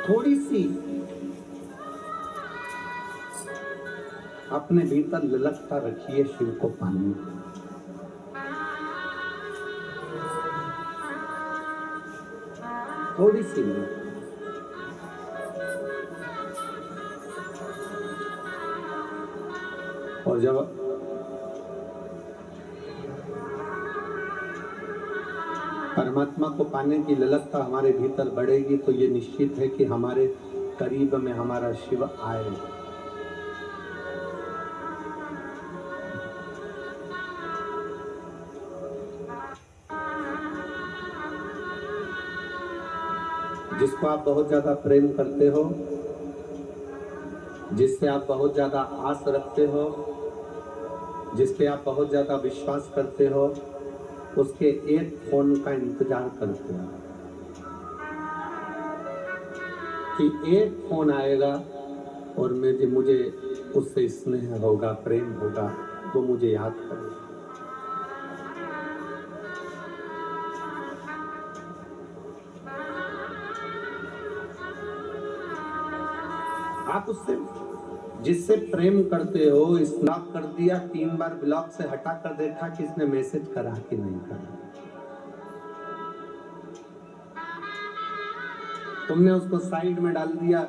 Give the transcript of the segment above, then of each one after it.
थोड़ी सी अपने भीतर ललकता रखिए शिव को पाने की। थोड़ी सी ललक। और जब परमात्मा को पाने की ललकता हमारे भीतर बढ़ेगी तो ये निश्चित है कि हमारे करीब में हमारा शिव आएगा। जिसको आप बहुत ज्यादा प्रेम करते हो, जिससे आप बहुत ज्यादा आस रखते हो, जिस पे आप बहुत ज्यादा विश्वास करते हो, उसके एक फोन का इंतजार करते हो कि एक फोन आएगा और मुझे उससे स्नेह होगा, प्रेम होगा, वो मुझे याद करेगा। आप उससे जिससे प्रेम करते हो, ब्लॉक कर दिया, 3 बार ब्लॉक से हटा कर देखा कि इसने मैसेज करा कि नहीं करा। तुमने उसको साइड में डाल दिया,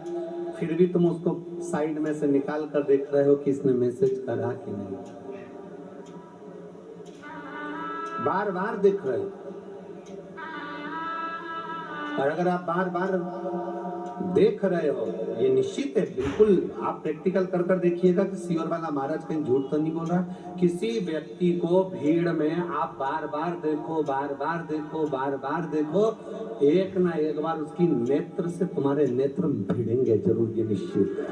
फिर भी तुम उसको साइड में से निकाल कर देख रहे हो कि इसने मैसेज करा कि नहीं। बार बार देख रहे हो। और अगर आप बार बार देख रहे हो, ये निश्चित है, बिल्कुल आप प्रैक्टिकल कर कर देखिएगा कि सियोर वाला महाराज कहीं झूठ तो नहीं बोल रहा। किसी व्यक्ति को भीड़ में आप बार बार देखो, बार बार देखो, बार बार देखो, एक ना एक बार उसकी नेत्र से तुम्हारे नेत्र भिड़ेंगे जरूर, ये निश्चित है।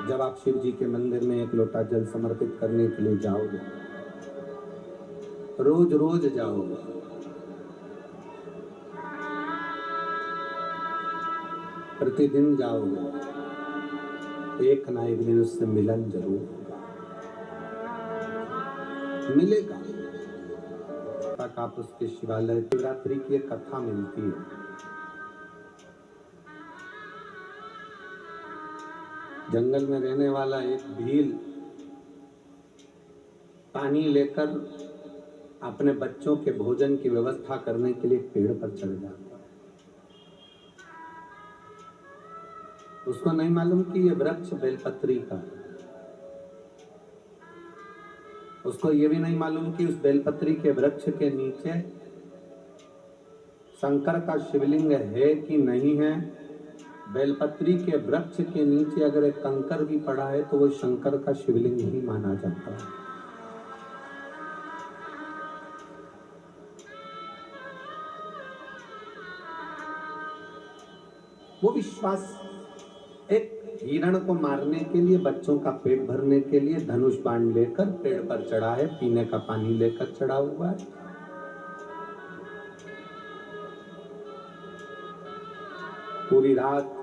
जब आप शिव जी के मंदिर में एक लोटा जल समर्पित करने के लिए जाओगे, रोज रोज जाओगे, प्रतिदिन जाओगे, एक ना एक दिन उससे मिलन जरूर मिलेगा। तक आप उसके शिवालय शिवरात्रि की एक कथा मिलती है। जंगल में रहने वाला एक भील पानी लेकर अपने बच्चों के भोजन की व्यवस्था करने के लिए पेड़ पर चढ़ जाता है। उसको नहीं मालूम कि ये वृक्ष बेलपत्री का है। उसको ये भी नहीं मालूम कि उस बेलपत्री के वृक्ष के नीचे शंकर का शिवलिंग है कि नहीं है। बेलपत्री के वृक्ष के नीचे अगर एक कंकर भी पड़ा है तो वो शंकर का शिवलिंग ही माना जाता है। वो विश्वास एक हिरण को मारने के लिए, बच्चों का पेट भरने के लिए धनुष बाण लेकर पेड़ पर चढ़ा है, पीने का पानी लेकर चढ़ा हुआ है। पूरी रात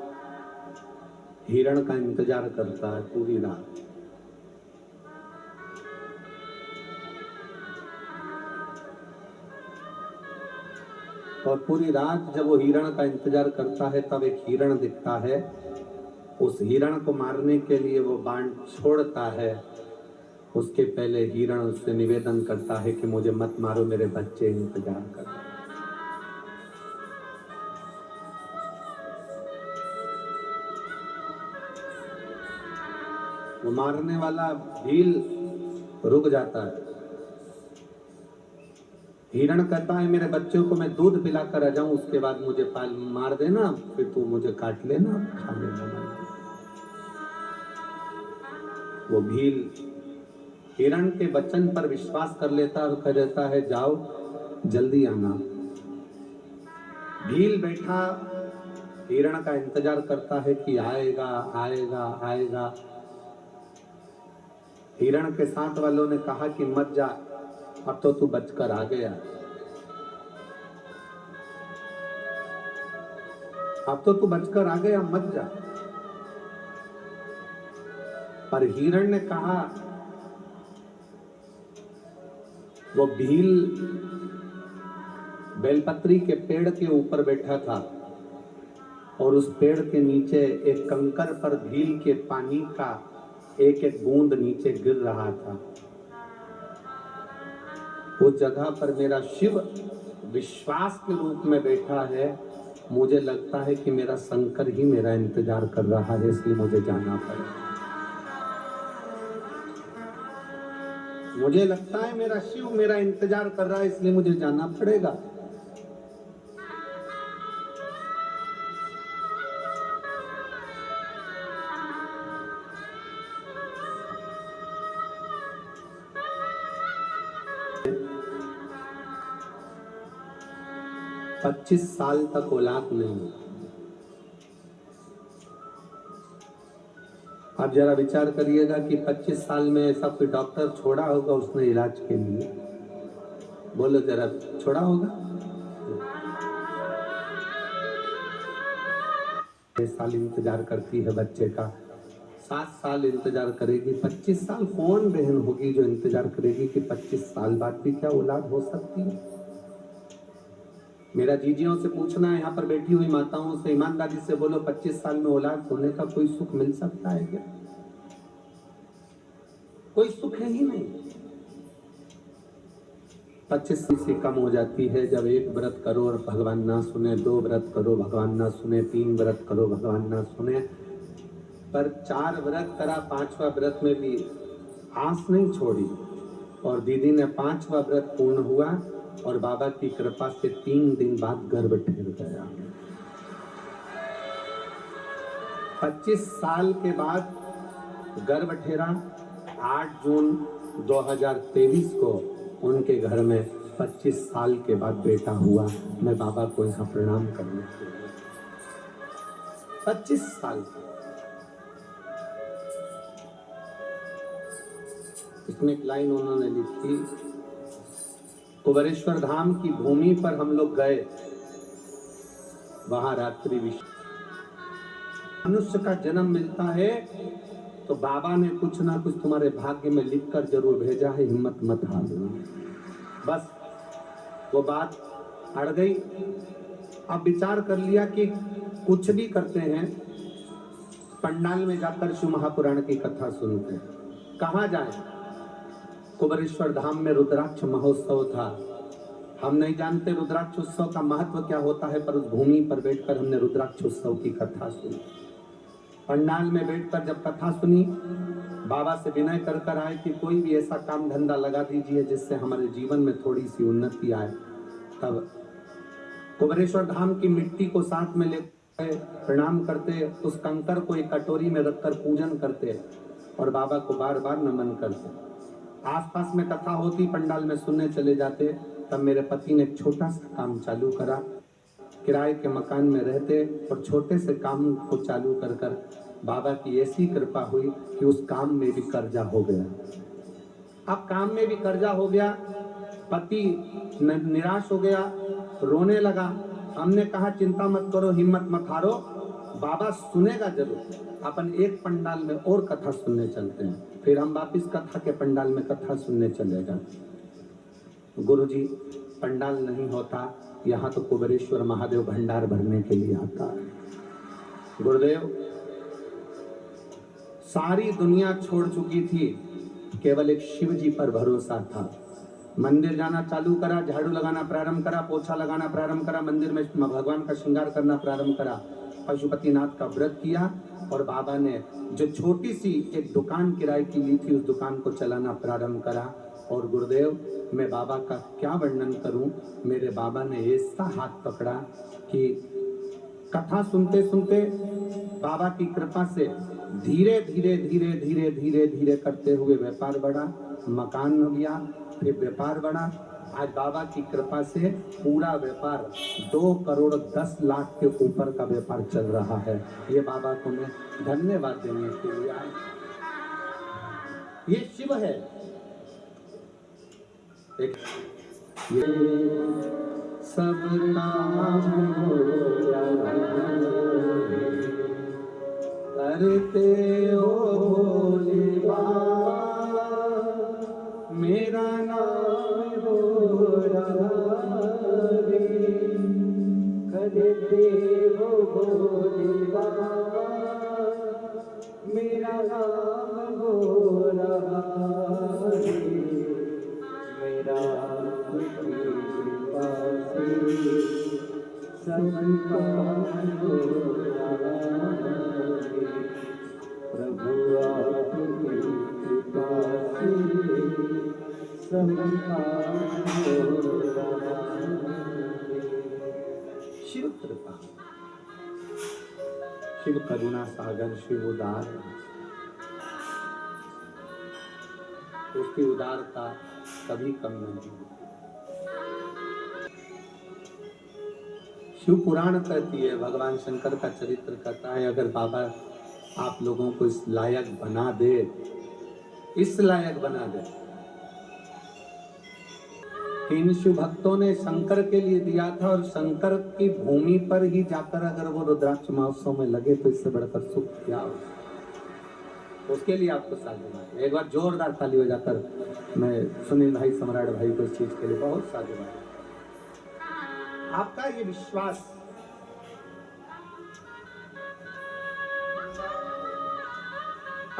हिरण का इंतजार करता है, पूरी रात। और पूरी रात जब वो हिरण का इंतजार करता है तब एक हिरण दिखता है। उस हिरण को मारने के लिए वो बाण छोड़ता है। उसके पहले हिरण उससे निवेदन करता है कि मुझे मत मारो, मेरे बच्चे इंतजार कर रहे हैं। वो मारने वाला भील रुक जाता है। हिरण कहता है मेरे बच्चों को मैं दूध पिलाकर आ जाऊं, उसके बाद मुझे मार देना, फिर तू मुझे काट लेना, खा लेना। वो भील हिरण के वचन पर विश्वास कर लेता है और कह देता है जाओ जल्दी आना। भील बैठा हिरण का इंतजार करता है कि आएगा आएगा आएगा। हिरण के साथ वालों ने कहा कि मत जा, अब तो तू बचकर आ गया, अब तो तू बचकर आ गया, मत जा। पर हिरण ने कहा, वो भील बेलपत्री के पेड़ के ऊपर बैठा था और उस पेड़ के नीचे एक कंकर पर भील के पानी का एक एक बूंद नीचे गिर रहा था। उस जगह पर मेरा शिव विश्वास के रूप में बैठा है। मुझे लगता है कि मेरा शंकर ही मेरा इंतजार कर रहा है, इसलिए मुझे जाना पड़ेगा। मुझे लगता है मेरा शिव मेरा इंतजार कर रहा है, इसलिए मुझे जाना पड़ेगा। 25 साल तक औलाद नहीं। आप जरा विचार करिएगा कि 25 साल में ऐसा कोई डॉक्टर छोड़ा होगा उसने इलाज के लिए? बोलो जरा, छोड़ा होगा? 6 साल इंतजार करती है बच्चे का, 7 साल इंतजार करेगी, 25 साल कौन बहन होगी जो इंतजार करेगी कि 25 साल बाद भी क्या औलाद हो सकती है? मेरा जीजियों से पूछना है, यहाँ पर बैठी हुई माताओं से, ईमानदारी से बोलो, 25 साल में औलाद होने का कोई सुख मिल सकता है क्या? कोई सुख है ही नहीं। 25 से कम हो जाती है जब 1 व्रत करो और भगवान ना सुने, 2 व्रत करो भगवान ना सुने, 3 व्रत करो भगवान ना सुने, पर 4 व्रत करा, 5वां व्रत में भी आस नहीं छोड़ी और दीदी ने 5वां व्रत पूर्ण हुआ और बाबा की कृपा से 3 दिन बाद गर्भ ठहर गया। 25 साल के बाद गर्भ ठहरा। 8 जून 2023 को उनके घर में 25 साल के बाद बेटा हुआ। मैं बाबा को यहाँ प्रणाम करने के लिए 25 साल। इसमें एक लाइन उन्होंने लिखी, कुबेरेश्वर धाम की भूमि पर हम लोग गए, वहां रात्रि विश्राम। मनुष्य का जन्म मिलता है तो बाबा ने कुछ ना कुछ तुम्हारे भाग्य में लिखकर जरूर भेजा है, हिम्मत मत हारना। बस वो बात अड़ गई। अब विचार कर लिया कि कुछ भी करते हैं, पंडाल में जाकर शिव महापुराण की कथा सुनते हैं। कहाँ जाए? कुबेरेश्वर धाम में रुद्राक्ष महोत्सव था। हम नहीं जानते रुद्राक्ष उत्सव का महत्व क्या होता है, पर उस भूमि पर बैठकर हमने रुद्राक्ष उत्सव की कथा सुनी। पंडाल में बैठकर जब कथा सुनी, बाबा से विनय कर कर आए कि कोई भी ऐसा काम धंधा लगा दीजिए जिससे हमारे जीवन में थोड़ी सी उन्नति आए। तब कुबेरेश्वर धाम की मिट्टी को साथ में लेकर प्रणाम करते, उस कंकर को एक कटोरी में रखकर पूजन करते और बाबा को बार बार नमन करते। आसपास में कथा होती, पंडाल में सुनने चले जाते। तब मेरे पति ने एक छोटा सा काम चालू करा। किराए के मकान में रहते और छोटे से काम को चालू कर कर बाबा की ऐसी कृपा हुई कि उस काम में भी कर्जा हो गया। अब काम में भी कर्जा हो गया, पति निराश हो गया, रोने लगा। हमने कहा चिंता मत करो, हिम्मत मत हारो, बाबा सुनेगा जरूर। अपन एक पंडाल में और कथा सुनने चलते हैं। फिर हम वापिस कथा के पंडाल में कथा सुनने चले जाते। गुरुजी, पंडाल नहीं होता, यहाँ तो कुबेरेश्वर महादेव भंडार भरने के लिए आता है। गुरुदेव, सारी दुनिया छोड़ चुकी थी, केवल एक शिव जी पर भरोसा था। मंदिर जाना चालू करा, झाड़ू लगाना प्रारंभ करा, पोछा लगाना प्रारंभ करा, मंदिर में भगवान का श्रृंगार करना प्रारंभ करा, पशुपतिनाथ का व्रत किया और बाबा ने जो छोटी सी एक दुकान किराए की ली थी, उस दुकान को चलाना प्रारंभ करा। और गुरुदेव, मैं बाबा का क्या वर्णन करूं, मेरे बाबा ने ऐसा हाथ पकड़ा कि कथा सुनते सुनते बाबा की कृपा से धीरे धीरे धीरे धीरे धीरे धीरे करते हुए व्यापार बढ़ा, मकान लिया, फिर व्यापार बढ़ा। आज बाबा की कृपा से पूरा व्यापार 2 करोड़ 10 लाख के ऊपर का व्यापार चल रहा है। ये बाबा को मैं धन्यवाद देने के लिए आया। ये शिव है। एक ये सब काम करते हो भोले बाबा, मेरा नाम हो रहा है। देव भोले बाबा, मेरा नाम हो रहा है, मेरा आपकी कृपा से सब काम हो रहा है, प्रभु आपकी कृपा से सब काम हो रहा है। शिव कृपा, शिव करुणा सागर, शिव उदार, उसकी उदारता कभी कम नहीं होती। शिव पुराण कहती है, भगवान शंकर का चरित्र कहता है, अगर बाबा आप लोगों को इस लायक बना दे, इस लायक बना दे कि इन शिव भक्तों ने शंकर के लिए दिया था और शंकर की भूमि पर ही जाकर अगर वो रुद्राक्ष महोत्सव में लगे तो इससे बढ़कर सुख क्या हो। उसके लिए आपको साधुवाद। एक बार जोरदार ताली हो जाकर मैं सुनील भाई, सम्राट भाई को इस चीज के लिए बहुत साधुवाद। आपका ये विश्वास,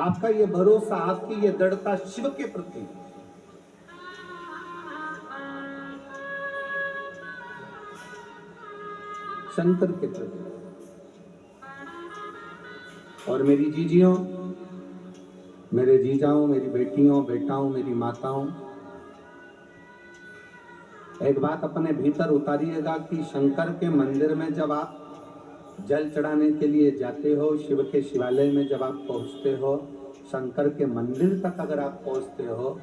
आपका ये भरोसा, आपकी ये दृढ़ता शिव के प्रति, शंकर के प्रति। और मेरी जीजियों, मेरे जीजाओं, मेरी बेटियों, बेटाओं, मेरी माताओं, एक बात अपने भीतर उतारिएगा कि शंकर के मंदिर में जब आप जल चढ़ाने के लिए जाते हो, शिव के शिवालय में जब आप पहुंचते हो, शंकर के मंदिर तक अगर आप पहुंचते हो,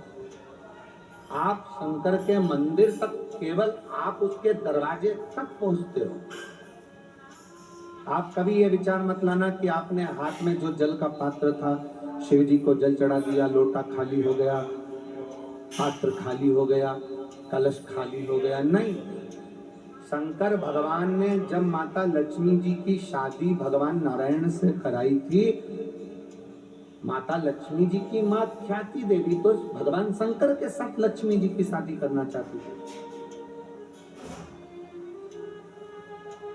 आप शंकर के मंदिर तक केवल आप उसके दरवाजे तक पहुंचते हो। आप कभी ये विचार मत लाना कि आपने हाथ में जो जल का पात्र था, शिव जी को जल चढ़ा दिया, लोटा खाली हो गया, पात्र खाली हो गया, कलश खाली हो गया। नहीं, शंकर भगवान ने जब माता लक्ष्मी जी की शादी भगवान नारायण से कराई थी, माता लक्ष्मी जी की मां ख्याति देवी तो भगवान शंकर के साथ लक्ष्मी जी की शादी करना चाहती थी।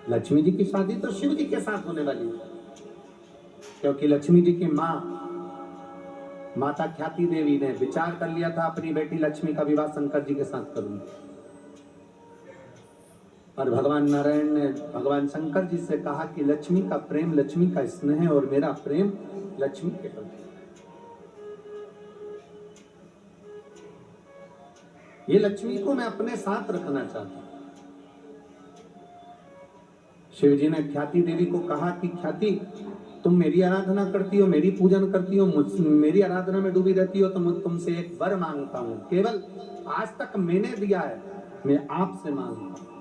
लक्ष्मी जी की शादी तो शिव जी के साथ होने वाली है, क्योंकि लक्ष्मी जी की मां माता ख्याति देवी ने विचार कर लिया था अपनी बेटी लक्ष्मी का विवाह शंकर जी के साथ करूंगी। और भगवान नारायण ने भगवान शंकर जी से कहा कि लक्ष्मी का प्रेम, लक्ष्मी का स्नेह और मेरा प्रेम लक्ष्मी के प्रति, ये लक्ष्मी को मैं अपने साथ रखना चाहता हूं। शिव जी ने ख्याति देवी को कहा कि ख्याति, तुम मेरी आराधना करती हो, मेरी पूजन करती हो, मेरी आराधना में डूबी रहती हो, तो मैं तुमसे एक वर मांगता हूं, केवल आज तक मैंने दिया है, मैं आपसे मांगता हूं।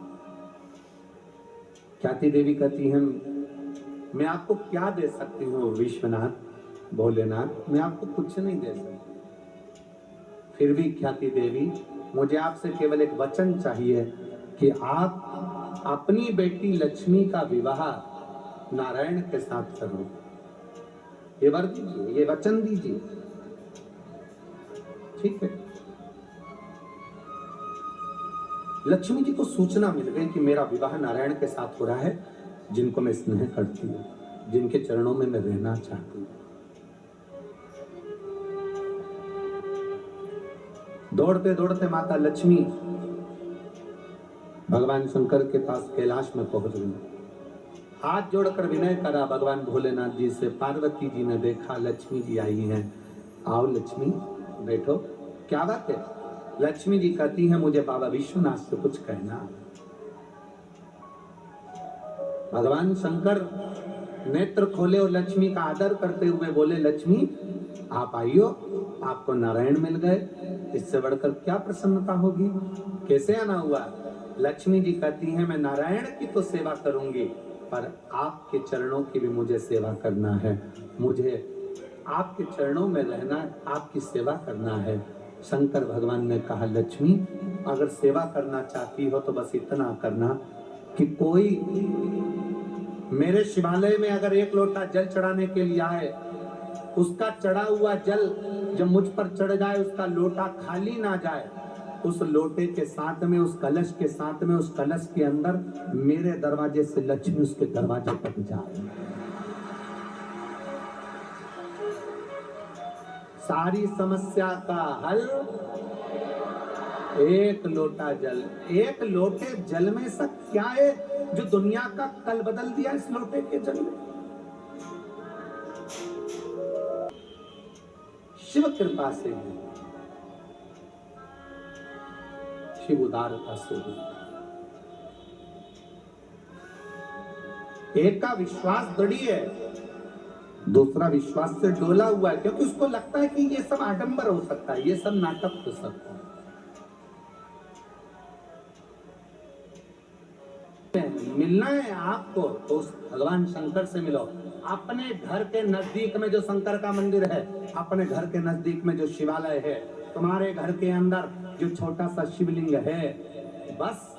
ख्याति देवी कहती है, मैं आपको क्या दे सकती हूँ विश्वनाथ, भोलेनाथ, मैं आपको कुछ नहीं दे सकती। फिर भी ख्याति देवी, मुझे आपसे केवल एक वचन चाहिए कि आप अपनी बेटी लक्ष्मी का विवाह नारायण के साथ करो। ये वर दीजिए, ये वचन दीजिए, ठीक है। लक्ष्मी जी को सूचना मिल गई कि मेरा विवाह नारायण के साथ हो रहा है, जिनको मैं स्नेह करती हूँ, जिनके चरणों में मैं रहना चाहती हूँ। दौड़ते दौड़ते माता लक्ष्मी भगवान शंकर के पास कैलाश में पहुंच गई। हाथ जोड़कर विनय करा भगवान भोलेनाथ जी से। पार्वती जी ने देखा लक्ष्मी जी आई हैं, आओ लक्ष्मी बैठो, क्या बात है। लक्ष्मी जी कहती है, मुझे बाबा विश्वनाथ से कुछ कहना। भगवान शंकर नेत्र खोले और लक्ष्मी का आदर करते हुए बोले, लक्ष्मी आप आइयो, आपको नारायण मिल गए, इससे बढ़कर क्या प्रसन्नता होगी। कैसे आना हुआ। लक्ष्मी जी कहती हैं, मैं नारायण की तो सेवा करूंगी, पर आपके चरणों की भी मुझे सेवा करना है, मुझे आपके चरणों में रहना, आपकी सेवा करना है। शंकर भगवान ने कहा, लक्ष्मी अगर सेवा करना चाहती हो तो बस इतना करना कि कोई मेरे शिवालय में अगर एक लोटा जल चढ़ाने के लिए आए, उसका चढ़ा हुआ जल जब मुझ पर चढ़ जाए, उसका लोटा खाली ना जाए, उस लोटे के साथ में, उस कलश के साथ में, उस कलश के अंदर मेरे दरवाजे से लक्ष्मी उसके दरवाजे तक जाए। सारी समस्या का हल एक लोटा जल। एक लोटे जल में सब क्या है जो दुनिया का कल बदल दिया इस लोटे के जल में? शिव कृपा से भी, शिव उदारता से भी। एक का विश्वास दृढ़ है, दूसरा विश्वास से डोला हुआ है, क्योंकि उसको लगता है कि ये सब आडंबर हो सकता है, ये सब नाटक हो सकता है। मिलना है आपको तो भगवान शंकर से मिलो। अपने घर के नजदीक में जो शंकर का मंदिर है, अपने घर के नजदीक में जो शिवालय है, तुम्हारे घर के अंदर जो छोटा सा शिवलिंग है, बस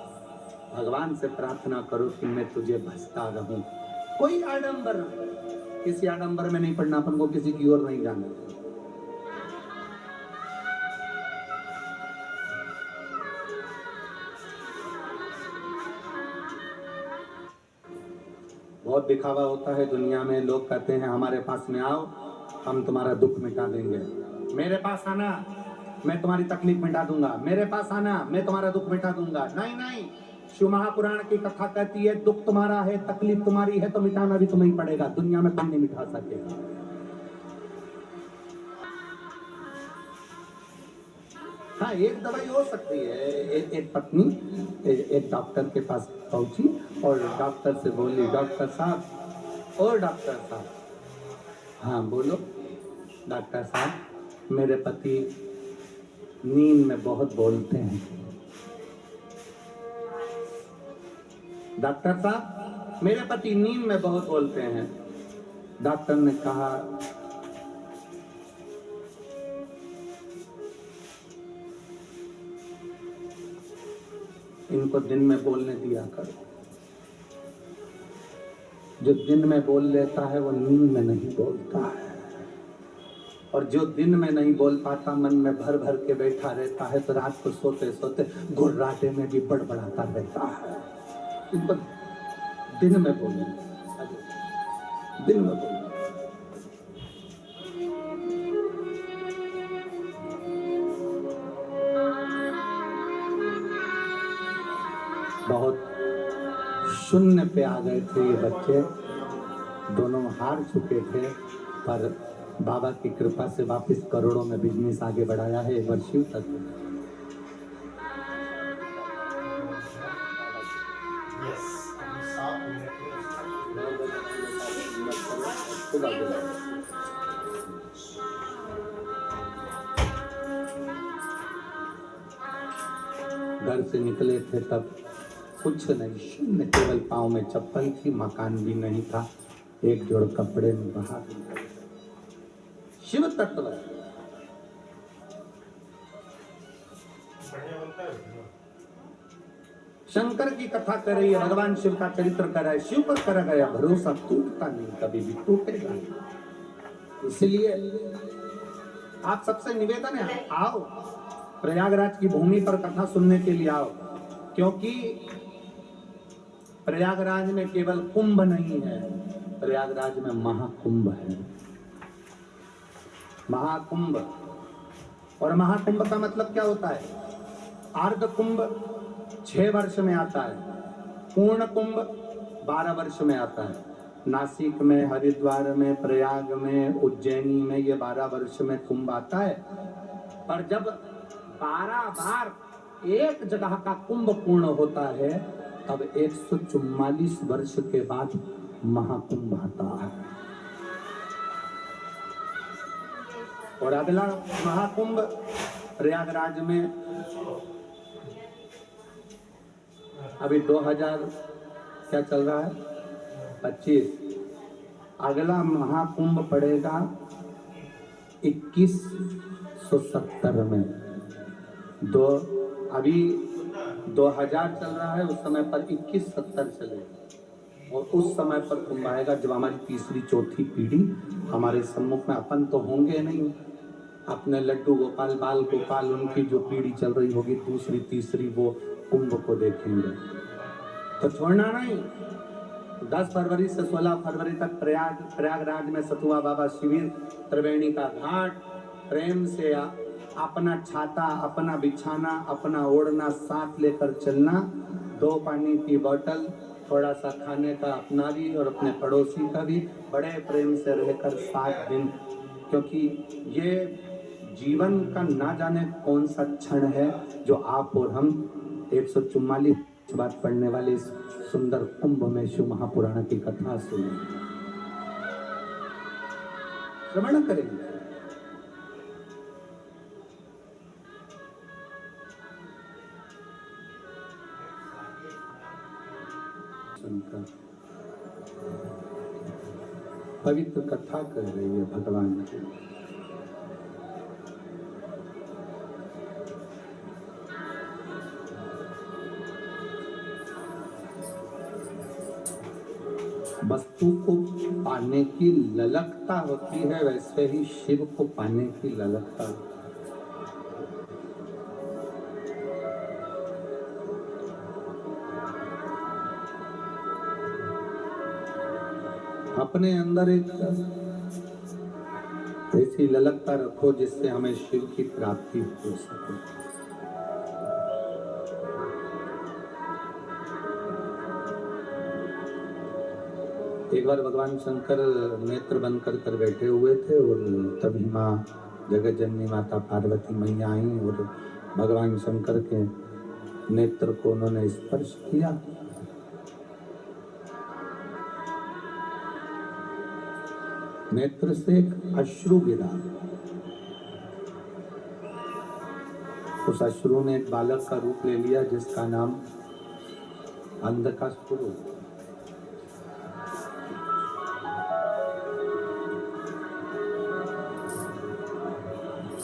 भगवान से प्रार्थना करो कि मैं तुझे भजता रहूं। कोई आडंबर, किसी आडंबर में नहीं पड़ना, अपन को किसी की ओर नहीं जाना। बहुत दिखावा होता है दुनिया में। लोग कहते हैं हमारे पास में आओ, हम तुम्हारा दुख मिटा देंगे। मेरे पास आना, मैं तुम्हारी तकलीफ मिटा दूंगा। मेरे पास आना, मैं तुम्हारा दुख मिटा दूंगा। नहीं नहीं, शिव महापुराण की कथा कहती है दुख तुम्हारा है, तकलीफ तुम्हारी है, तो मिटाना भी तुम्हें ही पड़ेगा। दुनिया में कोई नहीं मिटा सकेगा। हाँ, एक दवाई हो सकती है। एक पत्नी एक डॉक्टर के पास पहुंची और डॉक्टर से बोली, डॉक्टर साहब, और डॉक्टर साहब, हाँ बोलो। डॉक्टर साहब, मेरे पति नींद में बहुत बोलते हैं। डॉक्टर साहब, मेरे पति नींद में बहुत बोलते हैं। डॉक्टर ने कहा, इनको दिन में बोलने दिया करो। जो दिन में बोल लेता है वो नींद में नहीं बोलता है, और जो दिन में नहीं बोल पाता, मन में भर भर के बैठा रहता है, तो रात को सोते सोते गुर्राटे में भी बड़बड़ाता रहता है। इनको दिन में बोले, दिन में बोले। बहुत शून्य पे आ गए थे ये बच्चे, दोनों हार चुके थे, पर बाबा की कृपा से वापस करोड़ों में बिजनेस आगे बढ़ाया है। एक बार शिव तत्व। घर से निकले थे तब कुछ नहीं, शून्य, केवल पाँव में चप्पल थी, मकान भी नहीं था, एक जोड़ कपड़े में बाहर। शिव तत्व। शंकर की कथा कर रही है, भगवान शिव का चरित्र कर रहा है। शिव पर कर गया भरोसा टूटता नहीं, कभी भी टूटेगा नहीं। इसलिए आप सबसे निवेदन है, आओ प्रयागराज की भूमि पर कथा सुनने के लिए आओ, क्योंकि प्रयागराज में केवल कुंभ नहीं है, प्रयागराज में महाकुंभ है। महाकुंभ, और महाकुंभ का मतलब क्या होता है? अर्ध कुंभ 6 वर्ष में आता है, पूर्ण कुंभ 12 वर्ष में आता है। नासिक में, हरिद्वार में, प्रयाग में, उज्जैनी में ये 12 वर्ष में कुंभ आता है। पर जब 12 बार एक जगह का कुंभ पूर्ण होता है, तब 144 वर्ष के बाद महाकुंभ आता है। और अगला महाकुंभ प्रयागराज में अभी 2000 क्या चल रहा है, 25। अगला महाकुंभ पड़ेगा 2170 में। अभी 2000 चल रहा है, उस समय पर 2170 चलेगा, और उस समय पर कुंभ आएगा जब हमारी तीसरी चौथी पीढ़ी हमारे सम्मुख में। अपन तो होंगे नहीं, अपने लड्डू गोपाल, बाल गोपाल, उनकी जो पीढ़ी चल रही होगी दूसरी तीसरी, वो कुंभ को देखेंगे। तो छोड़ना नहीं। 10 फरवरी से 16 फरवरी तक प्रयागराज में सतुआ बाबा शिविर, त्रिवेणी का घाट, प्रेम से अपना छाता, अपना बिछाना, अपना ओढ़ना साथ लेकर चलना, 2 पानी की बोतल, थोड़ा सा खाने का अपना भी और अपने पड़ोसी का भी, बड़े प्रेम से रहकर 7 दिन, क्योंकि ये जीवन का ना जाने कौन सा क्षण है जो आप और हम 144 बार पढ़ने वाले इस सुंदर कुंभ में शिव महापुराण की कथा सुने, श्रवण करेंगे। पवित्र कथा कर रही है भगवान की। वस्तु को पाने की ललकता होती है, वैसे ही शिव को पाने की ललकता। अपने अंदर एक ऐसी ललकता रखो जिससे हमें शिव की प्राप्ति हो सके। एक बार भगवान शंकर नेत्र बंद कर बैठे हुए थे और तभी माँ जगत जननी माता पार्वती मैया आई और भगवान शंकर के नेत्र को उन्होंने स्पर्श किया। नेत्र से एक अश्रु गिरा। उस अश्रु ने एक बालक का रूप ले लिया जिसका नाम अंधकासुर।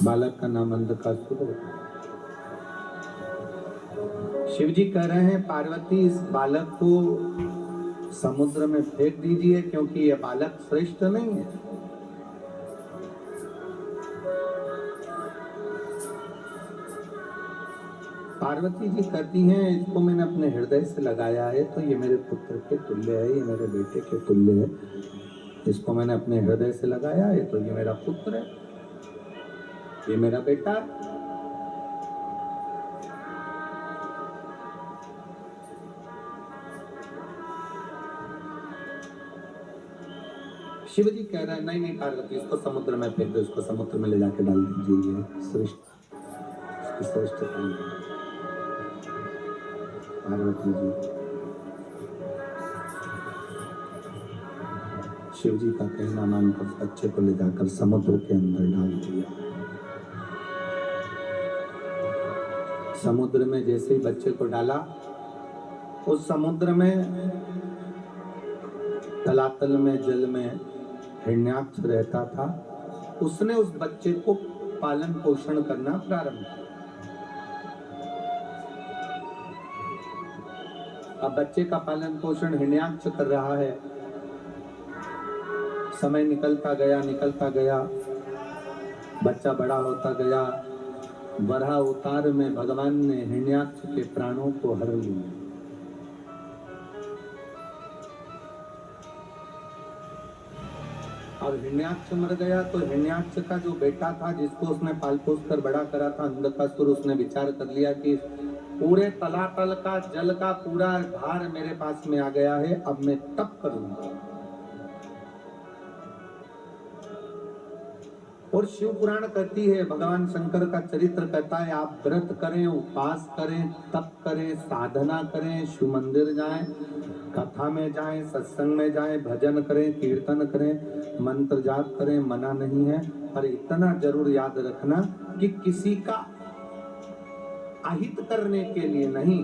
बालक का नाम अंधकासुर। शिव जी कह रहे हैं पार्वती इस बालक को समुद्र में फेंक दीजिए क्योंकि यह बालक श्रेष्ठ नहीं है। पार्वती जी कहती हैं इसको मैंने अपने हृदय से लगाया है तो ये मेरे पुत्र के तुल्य है, ये मेरे बेटे के तुल्य है। इसको मैंने अपने हृदय से लगाया है तो ये मेरा पुत्र है, ये मेरा बेटा। शिव जी कह रहे हैं नहीं नहीं पार्वती इसको समुद्र में फेंक दो, इसको समुद्र में ले जाके डाल दीजिए, ये श्रेष्ठ, इसकी श्रेष्ठता है। पार्वती जी शिव जी का कहना मानकर बच्चे को ले जाकर समुद्र के अंदर डाल दिया। समुद्र में जैसे ही बच्चे को डाला, उस समुद्र में तलातल में जल में हिरण्याक्ष रहता था। उसने उस बच्चे को पालन पोषण करना प्रारंभ किया। अब बच्चे का पालन पोषण हिरण्याक्ष कर रहा है। समय निकलता गया, बच्चा बड़ा होता गया। वराह अवतार में भगवान ने हिरण्याक्ष के प्राणों को हर लिया। और हिरण्याक्ष मर गया तो हिरण्याक्ष का जो बेटा था जिसको उसने पाल पोस कर बड़ा करा था अंधकासुर, उसने विचार कर लिया कि पूरे तलातल का जल का पूरा भार मेरे पास में आ गया है, अब मैं तप करूंगा। और शिव पुराण कहती है, भगवान शंकर का चरित्र कहता है आप व्रत करें, उपवास करें, तप करें, साधना करें, शिव मंदिर जाएं, कथा में जाएं, सत्संग में जाएं, भजन करें, कीर्तन करें, मंत्र जाप करें, मना नहीं है। पर इतना जरूर याद रखना कि किसी का अहित करने के लिए नहीं,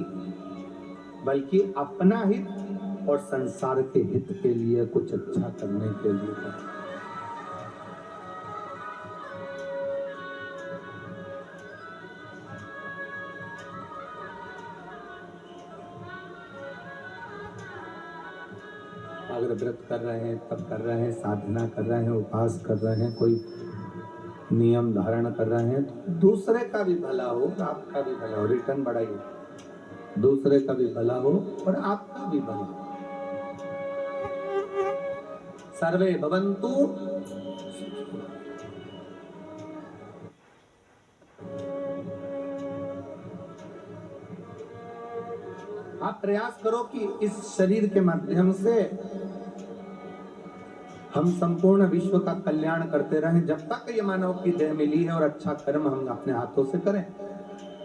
बल्कि अपना हित और संसार के हित के लिए, कुछ अच्छा करने के लिए करें। अगर व्रत कर रहे हैं, तप कर रहे हैं, साधना कर रहे हैं, उपवास कर रहे हैं, कोई नियम धारण कर रहे हैं तो दूसरे का भी भला हो और आपका भी भला हो। रिटर्न बढ़ाइए, दूसरे का भी भला हो और आपका भी भला हो। सर्वे भवन्तु। आप प्रयास करो कि इस शरीर के माध्यम से हम संपूर्ण विश्व का कल्याण करते रहें जब तक ये मानव की देह मिली है, और अच्छा कर्म हम अपने हाथों से करें।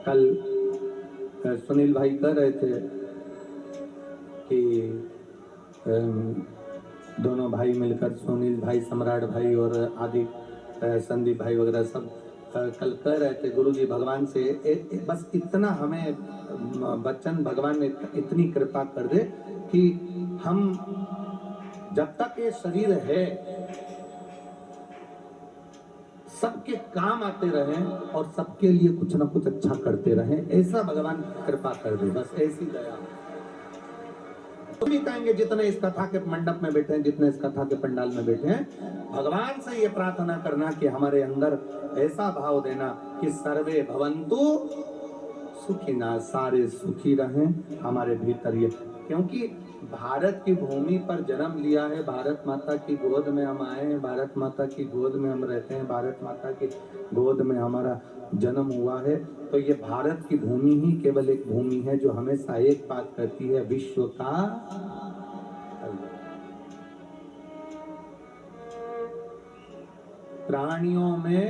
कल सुनील भाई कह रहे थे कि दोनों भाई मिलकर, सुनील भाई, सम्राट भाई और आदि संदीप भाई वगैरह सब कल कह रहे थे गुरुजी भगवान से बस इतना हमें वचन भगवान ने इतनी कृपा कर दे कि हम जब तक ये शरीर है सबके काम आते रहें और सबके लिए कुछ ना कुछ अच्छा करते रहें, ऐसा भगवान कृपा कर दे, बस ऐसी दया। तुम ही कहेंगे जितने इस कथा के मंडप में बैठे हैं, जितने इस कथा के पंडाल में बैठे हैं, भगवान से ये प्रार्थना करना कि हमारे अंदर ऐसा भाव देना कि सर्वे भवन्तु सुखिना, सारे सुखी रहें हमारे भीतर ये। क्योंकि भारत की भूमि पर जन्म लिया है, भारत माता की गोद में हम आए हैं, भारत माता की गोद में हम रहते हैं, भारत माता की गोद में हमारा जन्म हुआ है। तो ये भारत की भूमि ही केवल एक भूमि है जो हमेशा एक बात करती है, विश्व का कल्याण। प्राणियों में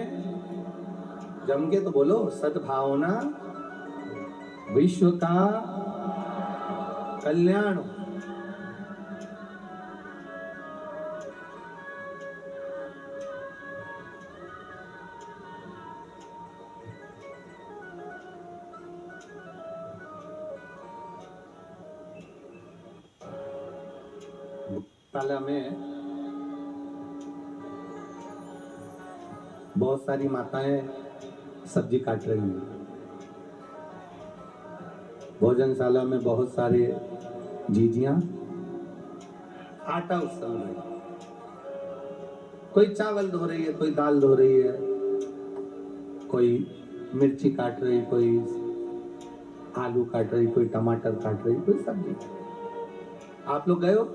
जम के तो बोलो, सद्भावना, विश्व का कल्याण। ताला में बहुत सारी माताएं सब्जी काट रही हैं, भोजनशाला में बहुत सारे जीजियां आटा उसल रही है, कोई चावल धो रही है, कोई दाल धो रही है, कोई मिर्ची काट रही, कोई आलू काट रही, कोई टमाटर काट रही, कोई सब्जी। आप लोग गए हो?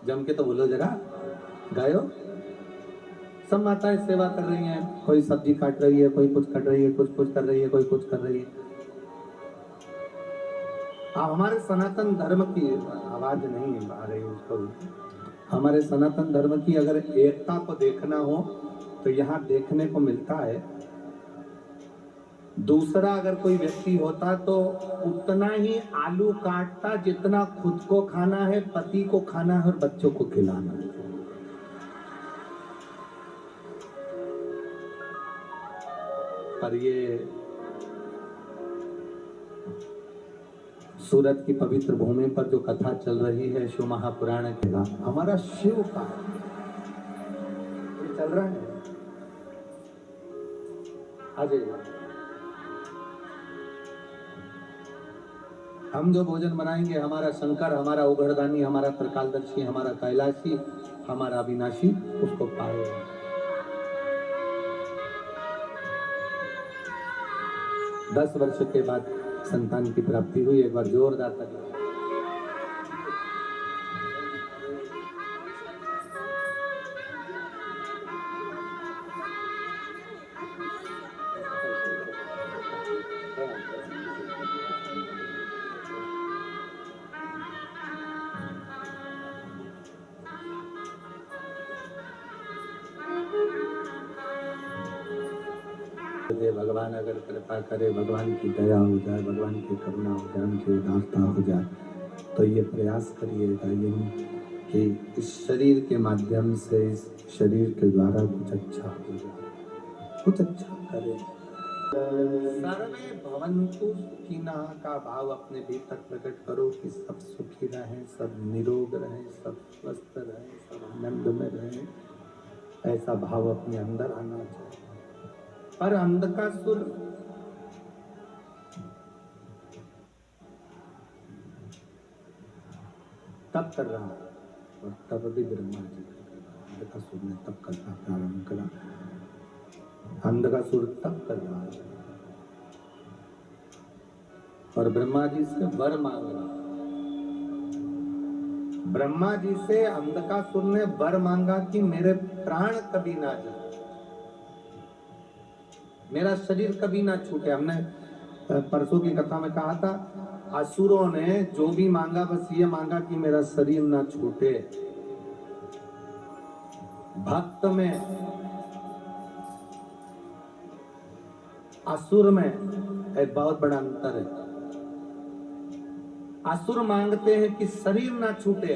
जम के तो बोलो जरा, गए हो? सब माताएं सेवा कर रही हैं, कोई सब्जी काट रही है, कोई कुछ कर रही है, कुछ कर रही है, कोई कुछ कर रही है। हमारे सनातन धर्म की आवाज नहीं आ रही उसको, हमारे सनातन धर्म की अगर एकता को देखना हो तो यहाँ देखने को मिलता है। दूसरा अगर कोई व्यक्ति होता तो उतना ही आलू काटता जितना खुद को खाना है, पति को खाना है और बच्चों को खिलाना है। पर ये सूरत की पवित्र भूमि पर जो कथा चल रही है शिव महापुराण के, हमारा शिव का ये चल रहा है। आ जाइए, हम जो भोजन बनाएंगे, हमारा शंकर, हमारा उघड़दानी, हमारा त्रिकालदर्शी, हमारा कैलाशी, हमारा अविनाशी उसको पाएगा। 10 वर्ष के बाद संतान की प्राप्ति हुई, एक बार जोरदार ताली। भगवान अगर कृपा करे, भगवान की दया हो जाए, भगवान की करुणा हो जाए, उनकी उदारता हो जाए, तो ये प्रयास करिएगा यही कि इस शरीर के माध्यम से, इस शरीर के द्वारा कुछ अच्छा हो जाए, कुछ अच्छा करें। सर्वे भवन्तु सुखिनः का भाव अपने भीतर प्रकट करो कि सब सुखी रहें, सब निरोग रहें, सब स्वस्थ रहें, सब आनंद में रहें। ऐसा भाव अपने अंदर आना चाहिए। पर अंधकासुर तब कर रहा और तब भी ब्रह्मा जी अंधकासुर ने तब करना प्रारंभ करा अंधकासुर तप कर रहा है और ब्रह्मा जी से वर मांग रहा है। ब्रह्मा जी से अंधकासुर ने वर मांगा कि मेरे प्राण कभी ना जाए, मेरा शरीर कभी ना छूटे। हमने परसों की कथा में कहा था, असुरों ने जो भी मांगा बस ये मांगा कि मेरा शरीर ना छूटे। भक्त में, असुर में एक बहुत बड़ा अंतर है। असुर मांगते हैं कि शरीर ना छूटे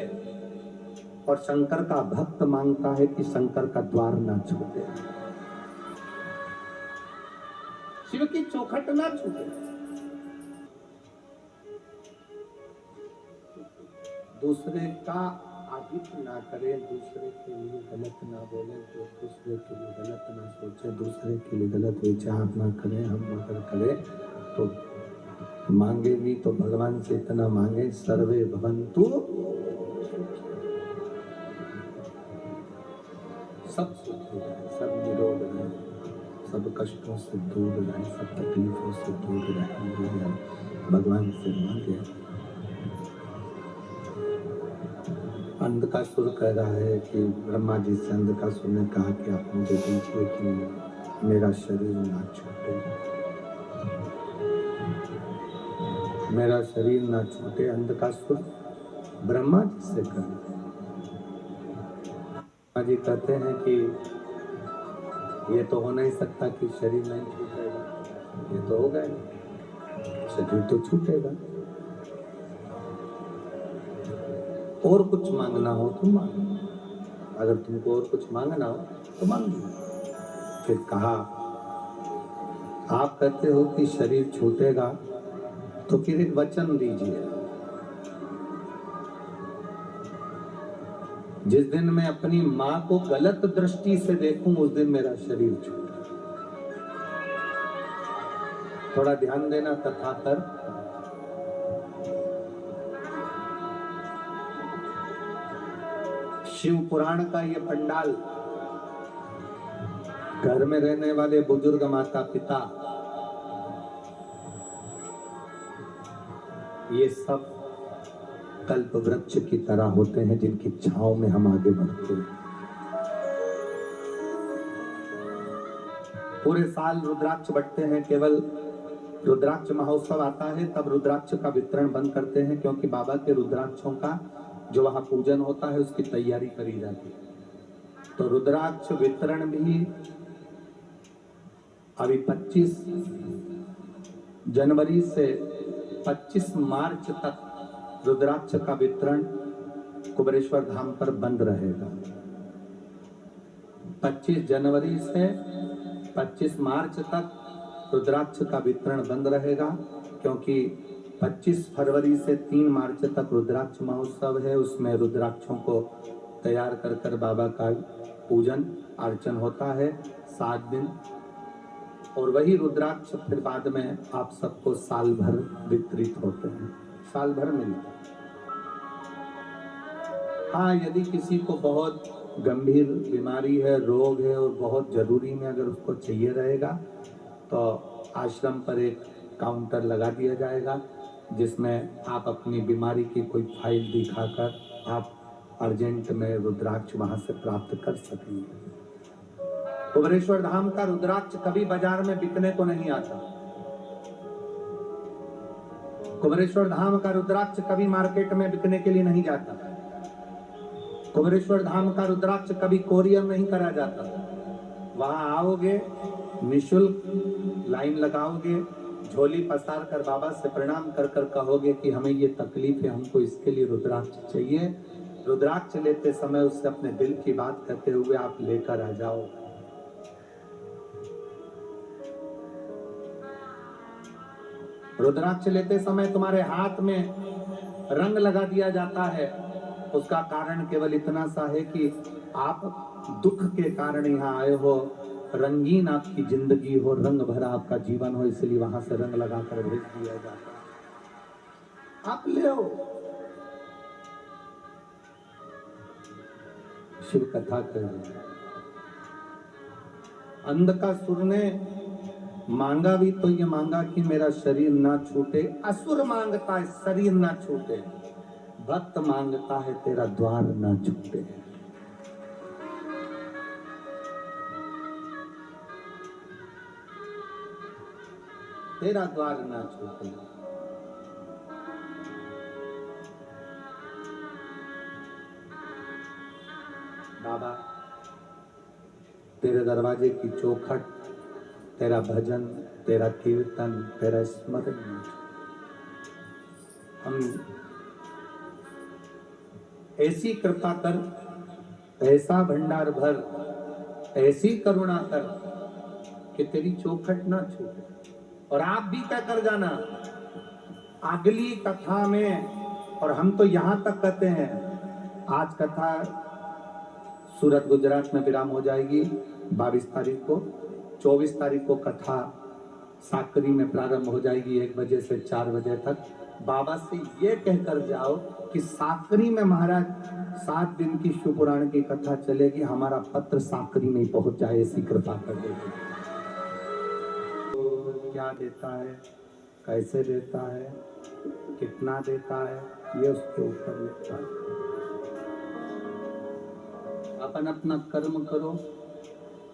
और शंकर का भक्त मांगता है कि शंकर का द्वार ना छूटे, शिव की चौखट ना छूटे। दूसरे का आदित ना करें, दूसरे के लिए गलत ना बोले, दूसरे के लिए गलत ना सोचे, दूसरे के लिए गलत विचार ना करें। हम अगर करें तो मांगे भी तो भगवान से इतना मांगे, सर्वे भवन्तु, सब सुख हो जाए, सब निरोग रहे, सब कष्टों से दूर रहे, सब तकलीफों से दूर रहे, भगवान से मांगे। अंधकासुर कह रहा है कि ब्रह्मा जी से अंधकासुर ने कहा कि आप मुझे दीजिए कि मेरा शरीर ना छूटे, मेरा शरीर ना छूटे। अंधकासुर ब्रह्मा जी से कहा। ब्रह्मा जी कहते हैं कि ये तो हो नहीं सकता कि शरीर नहीं छूटेगा, ये तो होगा नहीं, शरीर तो छूटेगा। और कुछ मांगना हो तो मांगो, अगर तुमको और कुछ मांगना हो तो मांगो। फिर कहा, आप कहते हो कि शरीर छूटेगा तो फिर एक वचन दीजिए, जिस दिन मैं अपनी मां को गलत दृष्टि से देखूं उस दिन मेरा शरीर छूटे। थोड़ा ध्यान देना तथाकर, शिव पुराण का ये पंडाल, घर में रहने वाले बुजुर्ग माता पिता, ये सब कल्प वृक्ष की तरह होते हैं जिनकी छांव में हम आगे बढ़ते हैं। पूरे साल रुद्राक्ष बटते हैं, केवल रुद्राक्ष महोत्सव आता है तब रुद्राक्ष का वितरण बंद करते हैं, क्योंकि बाबा के रुद्राक्षों का जो वहां पूजन होता है उसकी तैयारी करी जाती है। तो रुद्राक्ष वितरण भी अभी 25 जनवरी से 25 मार्च तक रुद्राक्ष का वितरण कुबेरेश्वर धाम पर बंद रहेगा। 25 जनवरी से 25 मार्च तक रुद्राक्ष का वितरण बंद रहेगा, क्योंकि 25 फरवरी से 3 मार्च तक रुद्राक्ष महोत्सव है। उसमें रुद्राक्षों को तैयार कर कर बाबा का पूजन अर्चन होता है 7 दिन, और वही रुद्राक्ष फिर बाद में आप सबको साल भर वितरित होते हैं, साल भर मिलते हैं। हाँ, यदि किसी को बहुत गंभीर बीमारी है, रोग है और बहुत जरूरी में अगर उसको चाहिए रहेगा तो आश्रम पर एक काउंटर लगा दिया जाएगा, जिसमें आप अपनी बीमारी की कोई फाइल दिखाकर आप अर्जेंट में रुद्राक्ष वहां से प्राप्त कर सकेंगे। कुबेरेश्वर धाम का रुद्राक्ष कभी बाजार में बिकने को नहीं आता। कुबेरेश्वर धाम का रुद्राक्ष कभी मार्केट में बिकने के लिए नहीं जाता। कुबेरेश्वर धाम का रुद्राक्ष कभी कोरियर नहीं करा जाता। वहां आओगे, निशुल्क लाइन लगाओगे, झोली पसार कर बाबा से प्रणाम कर कर कहोगे कि हमें ये तकलीफ है, हमको इसके लिए रुद्राक्ष चाहिए। रुद्राक्ष लेते समय उससे अपने दिल की बात करते हुए आप लेकर आ जाओ। रुद्राक्ष लेते समय तुम्हारे हाथ में रंग लगा दिया जाता है, उसका कारण केवल इतना सा है कि आप दुख के कारण यहाँ आए हो, रंगीन आपकी जिंदगी हो, रंग भरा आपका जीवन हो, इसलिए वहां से रंग लगाकर भेज दिया जाता है। आप ले आओ। शिव कथा कर अंधकासुर ने मांगा भी तो ये मांगा कि मेरा शरीर ना छूटे। असुर मांगता है शरीर ना छूटे, भक्त मांगता है तेरा द्वार ना छूटे। तेरा द्वार ना छूटे। बाबा तेरे दरवाजे की चौखट, तेरा भजन, तेरा कीर्तन, तेरा स्मरण, हम ऐसी कृपा कर, ऐसा भंडार भर, ऐसी करुणा कर कि तेरी चौखट ना छूटे। और आप भी क्या कर जाना अगली कथा में, और हम तो यहां तक कहते हैं आज कथा सूरत गुजरात में विराम हो जाएगी 22 तारीख को। 24 तारीख को कथा साकरी में प्रारंभ हो जाएगी 1 बजे से 4 बजे तक। बाबा से ये कहकर जाओ कि साकरी में महाराज 7 दिन की शिव पुराण की कथा चलेगी, हमारा पत्र साकरी में ही पहुंच जाए, ऐसी कृपा कर देगी। क्या देता है, कैसे देता है, कितना देता है, ये उसके ऊपर लिखता है। अपन अपना कर्म करो,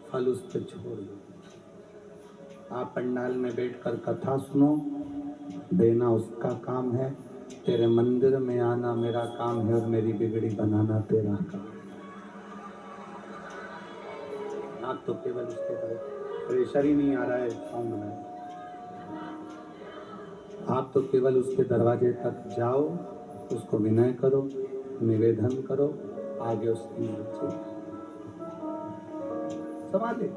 फल उस पर छोड़ दो। आप पंडाल में बैठकर कथा सुनो, देना उसका काम है। तेरे मंदिर में आना मेरा काम है और मेरी बिगड़ी बनाना तेरा काम। आप तो केवल उसके तरफ प्रेशर ही नहीं आ रहा है साउंड में। आप तो केवल उसके दरवाजे तक जाओ, उसको विनय करो, निवेदन करो, आगे उसकी मर्जी संभाले।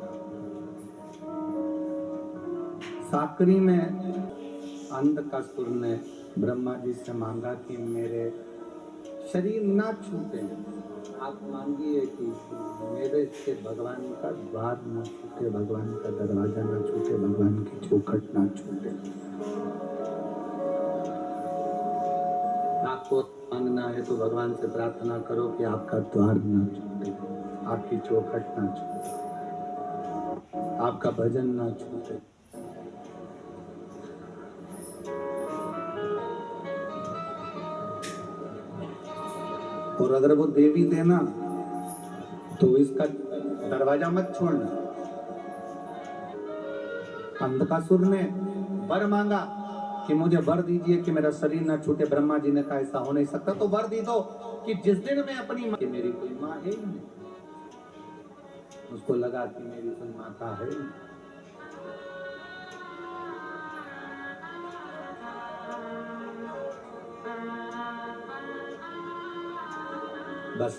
साकरी में अंधकासुर ने ब्रह्मा जी से मांगा कि मेरे शरीर ना छूटे। आप मांगिए कि मेरे से भगवान का द्वार ना छूटे, भगवान का दरवाजा ना छूटे, भगवान की चौखट ना छूटे। आपको मांगना है तो भगवान से प्रार्थना करो कि आपका द्वार ना छूटे, आपकी चौखट ना छूटे, आपका भजन ना छूटे। और अगर वो दे भी देना तो इसका दरवाजा मत छोड़ना। अंधकासुर ने वर मांगा कि मुझे वर दीजिए कि मेरा शरीर ना छूटे। ब्रह्मा जी ने कहा ऐसा हो नहीं सकता, तो वर दी दो कि जिस दिन मैं अपनी माँ, मेरी कोई माँ है ही नहीं। उसको लगा कि मेरी कोई माता है ही नहीं। बस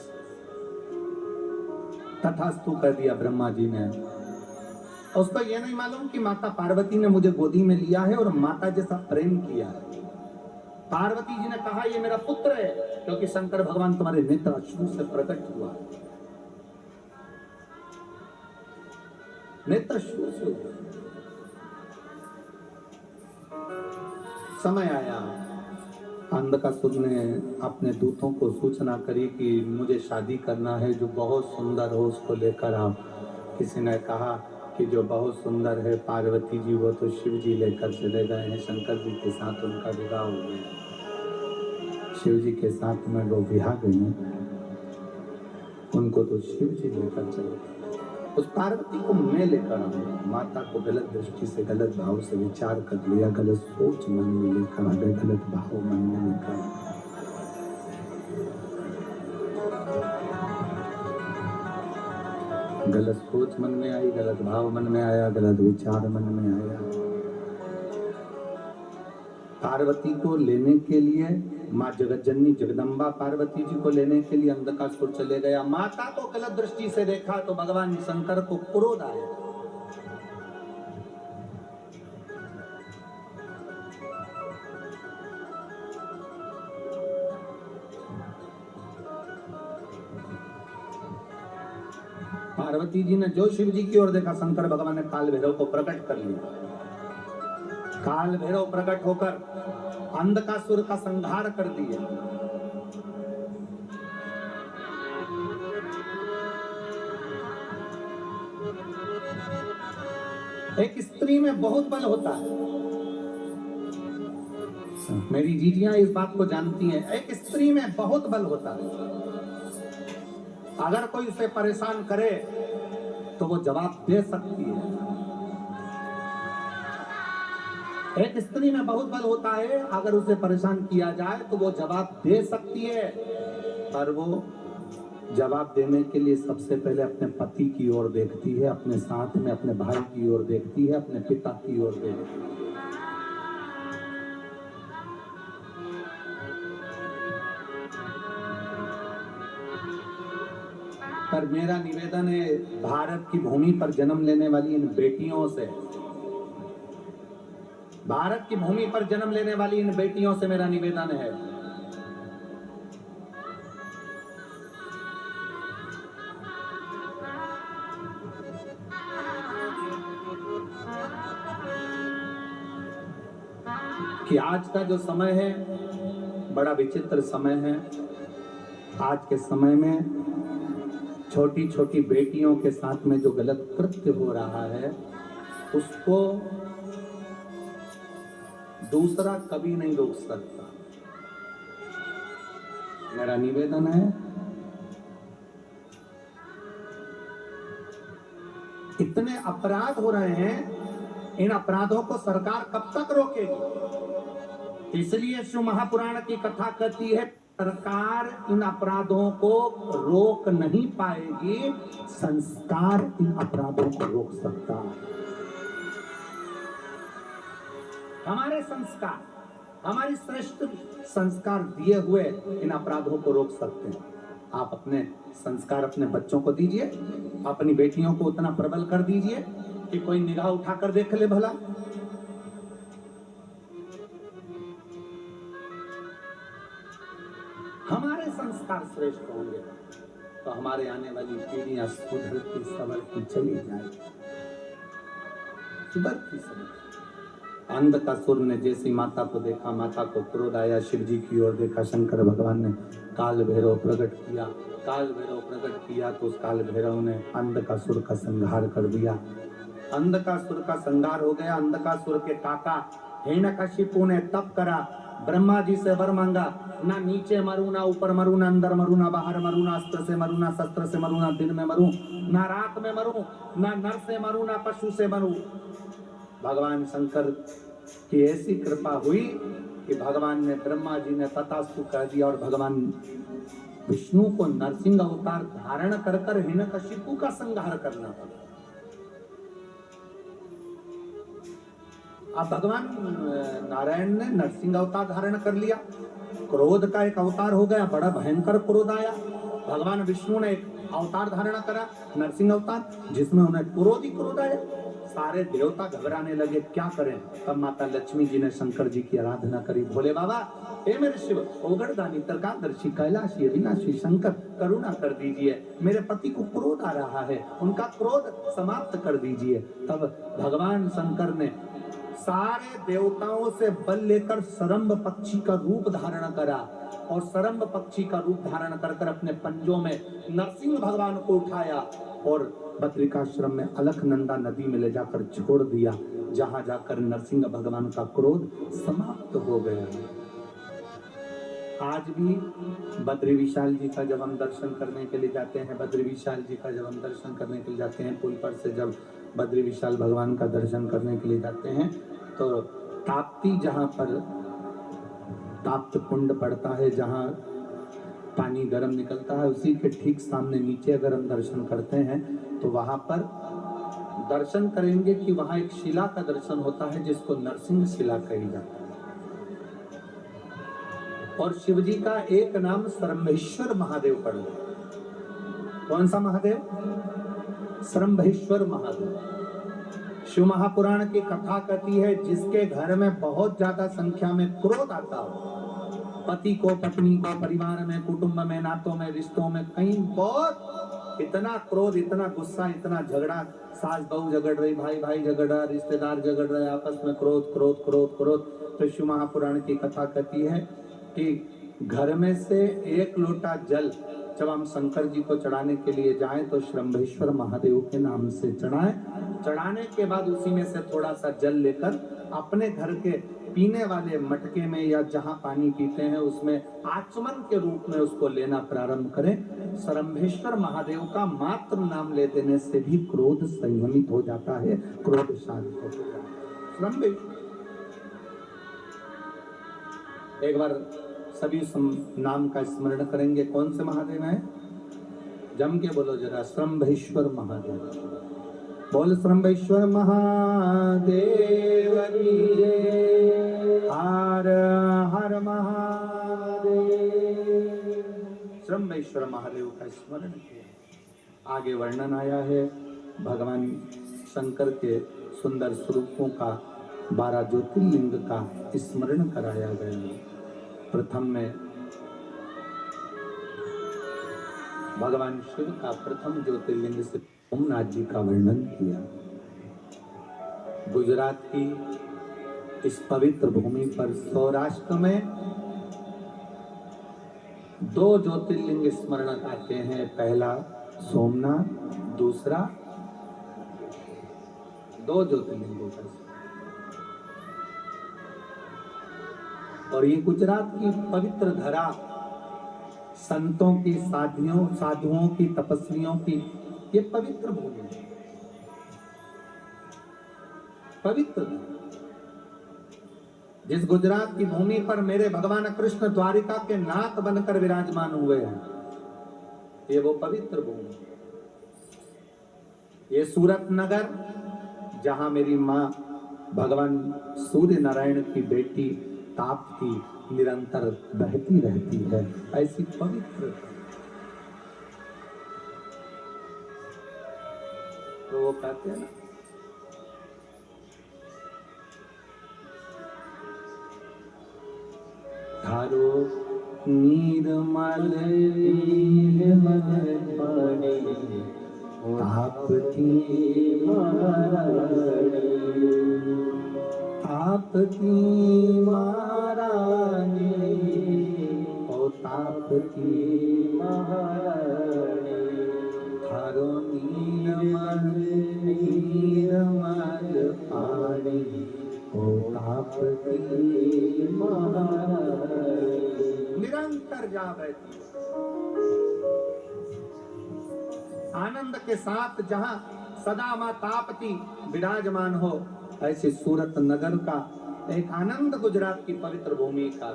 तथास्तु कर दिया ब्रह्मा जी ने। उसको यह नहीं मालूम कि माता पार्वती ने मुझे गोदी में लिया है और माता जैसा प्रेम किया है। पार्वती जी ने कहा ये मेरा पुत्र है, क्योंकि शंकर भगवान तुम्हारे नेत्र अश्रु से प्रकट हुआ, नेत्र अश्रु से हुआ। समय आया, अंधकासुर ने अपने दूतों को सूचना करी कि मुझे शादी करना है, जो बहुत सुंदर हो उसको लेकर आओ। किसी ने कहा कि जो बहुत सुंदर है पार्वती जी, वो तो शिव जी लेकर चले गए हैं, शंकर जी के साथ उनका विवाह हो गया। शिव जी के साथ में वो विवाह गई, उनको तो शिव जी लेकर चले गए। उस पार्वती को मैं लेकर आऊंगा। माता को गलत दृष्टि से, गलत भाव से विचार कर लिया, गलत सोच मन में लेकर आ गए, गलत भाव मन में लेकर आ गए। गलत सोच मन में आई, गलत भाव मन में आया, गलत विचार मन में आया। पार्वती को लेने के लिए, माँ जगत जननी जगदम्बा पार्वती जी को लेने के लिए अंधकासुर चले गया। माता को गलत दृष्टि से देखा तो भगवान शंकर को क्रोध आया। पार्वती जी ने जो शिव जी की ओर देखा, शंकर भगवान ने काल भैरव को प्रकट कर लिया। काल भैरव प्रकट होकर अंधकासुर का संहार कर दिया। एक स्त्री में बहुत बल होता है। मेरी जीजियां इस बात को जानती हैं, एक स्त्री में बहुत बल होता है। अगर कोई उसे परेशान करे तो वो जवाब दे सकती है। एक स्त्री में बहुत बल होता है, अगर उसे परेशान किया जाए तो वो जवाब दे सकती है, पर वो जवाब देने के लिए सबसे पहले अपने पति की ओर देखती है, अपने साथ में अपने भाई की ओर देखती है, अपने पिता की ओर देखती है। पर मेरा निवेदन है भारत की भूमि पर जन्म लेने वाली इन बेटियों से, भारत की भूमि पर जन्म लेने वाली इन बेटियों से मेरा निवेदन है, कि आज का जो समय है बड़ा विचित्र समय है। आज के समय में छोटी छोटी बेटियों के साथ में जो गलत कृत्य हो रहा है उसको दूसरा कभी नहीं रोक सकता। मेरा निवेदन है इतने अपराध हो रहे हैं, इन अपराधों को सरकार कब तक रोकेगी? इसलिए शिव महापुराण की कथा कहती है सरकार इन अपराधों को रोक नहीं पाएगी, संस्कार इन अपराधों को रोक सकता है। हमारे संस्कार, हमारी श्रेष्ठ संस्कार दिए हुए इन अपराधों को रोक सकते हैं। आप अपने संस्कार अपने बच्चों को दीजिए, अपनी बेटियों को उतना प्रबल कर दीजिए कि कोई निगाह उठाकर देख ले भला। हमारे संस्कार श्रेष्ठ होंगे तो हमारे आने वाली पीढ़ियां सुधरती संवरती चली जाएगी, सुधरती संवरती। अंधकासुर ने जैसी माता को देखा, माता को क्रोध आया, शिव जी की ओर देखा, शंकर भगवान ने काल भैरव प्रकट किया, काल भैरव प्रकट किया तो उस काल भैरव ने अंधकासुर का संहार कर दिया। अंधकासुर का संहार हो गया। अंधकासुर के काका हिरण्यकशिपु ने तप करा, ब्रह्मा जी से वर मांगा, ना नीचे मरू, ना ऊपर मरू, ना अंदर मरू, ना बाहर मरू, ना अस्त्र से मरू, ना शस्त्र से मरू, ना दिन में मरू, ना रात में मरू, ना नर से मरू, ना पशु से मरू। भगवान शंकर की ऐसी कृपा हुई कि भगवान ने, ब्रह्मा जी ने तथास्तु कह दिया और भगवान विष्णु को नरसिंह अवतार धारण कर कर हिरण्यकशिपु का संहार करना पड़ा। अब भगवान नारायण ने नरसिंह अवतार धारण कर लिया, क्रोध का एक अवतार हो गया, बड़ा भयंकर क्रोध आया। भगवान विष्णु ने एक अवतार धारण करा, नरसिंह अवतार, जिसमें उन्हें क्रोध ही क्रोध आया। सारे देवता घबराने लगे, क्या करें? तब माता लक्ष्मी जी ने शंकर जी की आराधना करी। भोले बाबा, हे मेरे शिव, ओगड़दानी त्रिकालदर्शी कैलाशी अविनाशी शंकर, करुणा कर दीजिए, मेरे पति को क्रोध आ रहा है, उनका क्रोध समाप्त कर दीजिए। तब भगवान शंकर ने सारे देवताओं से बल लेकर सरम्ब पक्षी का रूप धारण करा और सरम्ब पक्षी का रूप धारण कर कर अपने पंजों में नरसिंह भगवान को उठाया और बद्रिकाश्रम में अलकनंदा नदी में ले जाकर छोड़ दिया, जहां जाकर नरसिंह भगवान का क्रोध समाप्त हो गया। आज भी बद्री विशाल जी का जब हम दर्शन करने के लिए जाते हैं, बद्री विशाल जी का जब हम दर्शन करने के लिए जाते हैं, पुल पर से जब बद्री विशाल भगवान का दर्शन करने के लिए जाते हैं तो ताप्ती, जहाँ पर ताप्त कुंड पड़ता है, जहाँ पानी गर्म निकलता है, उसी के ठीक सामने नीचे अगर हम दर्शन करते हैं तो वहां पर दर्शन करेंगे कि वहां एक शिला का दर्शन होता है जिसको नरसिंह शिला कही जाती है। और शिव जी का एक नाम सरम्भेश्वर महादेव पड़ गया। कौन सा महादेव? सरम्भेश्वर महादेव। शिव महापुराण की कथा कहती है जिसके घर में बहुत ज्यादा संख्या में क्रोध आता हो, पति को, पत्नी को, परिवार में, कुटुंब में, नातों में, रिश्तों में, कहीं बहुत इतना क्रोध, इतना गुस्सा, इतना झगड़ा, सास बहू झगड़ रही, भाई भाई झगड़ रहा, रिश्तेदार झगड़ रहे, आपस में क्रोध क्रोध क्रोध क्रोध। तो शिव महापुराण की कथा कहती है कि घर में से एक लोटा जल जब हम शंकर जी को चढ़ाने के लिए जाएं तो श्रम्भेश्वर महादेव के नाम से चढ़ाएं चढ़ाने के बाद उसी में से थोड़ा सा जल लेकर अपने घर के पीने वाले मटके में या जहां पानी पीते हैं उसमें आचमन के रूप में उसको लेना प्रारंभ करें। सरम्भेश्वर महादेव का मात्र नाम ले देने से भी क्रोध संयमित हो जाता है, क्रोध शांत हो जाता है। सरम्भेश्वर एक बार सभी नाम का स्मरण करेंगे। कौन से महादेव हैं? जम के बोलो जरा, सरम्भेश्वर महादेव। बोल सरम्भेश्वर महादेव की जय। हर हर महादेव। सरम्भेश्वर महादेव का स्मरण किया। आगे वर्णन आया है भगवान शंकर के सुंदर स्वरूपों का, 12 ज्योतिर्लिंग का स्मरण कराया गया है। प्रथम में भगवान शिव का प्रथम ज्योतिर्लिंग से सोमनाथ जी का वर्णन किया। गुजरात की इस पवित्र भूमि पर सौराष्ट्र में 2 ज्योतिर्लिंग स्मरण आते हैं। पहला सोमनाथ, दूसरा 2 ज्योतिर्लिंगों का। और ये गुजरात की पवित्र धरा, संतों की, साधुओं की, तपस्वियों की ये पवित्र भूमि है, पवित्र। जिस गुजरात की भूमि पर मेरे भगवान कृष्ण द्वारिका के नाथ बनकर विराजमान हुए हैं, ये वो पवित्र भूमि। ये सूरत नगर जहां मेरी मां भगवान सूर्य नारायण की बेटी ताप्ती निरंतर बहती रहती है, ऐसी पवित्र। तो वो कहते हैं ना, धारो निर्मल पानी ताप्ती ताप्ती महारानी, ओ ताप्ती महारानी। धारो निर्मल पानी, ओ ताप्ती महारानी। निरंतर जा बैठी, आनंद के साथ जहां सदा मां ताप्ती विराजमान हो, ऐसे सूरत नगर का एक आनंद गुजरात की पवित्र भूमि का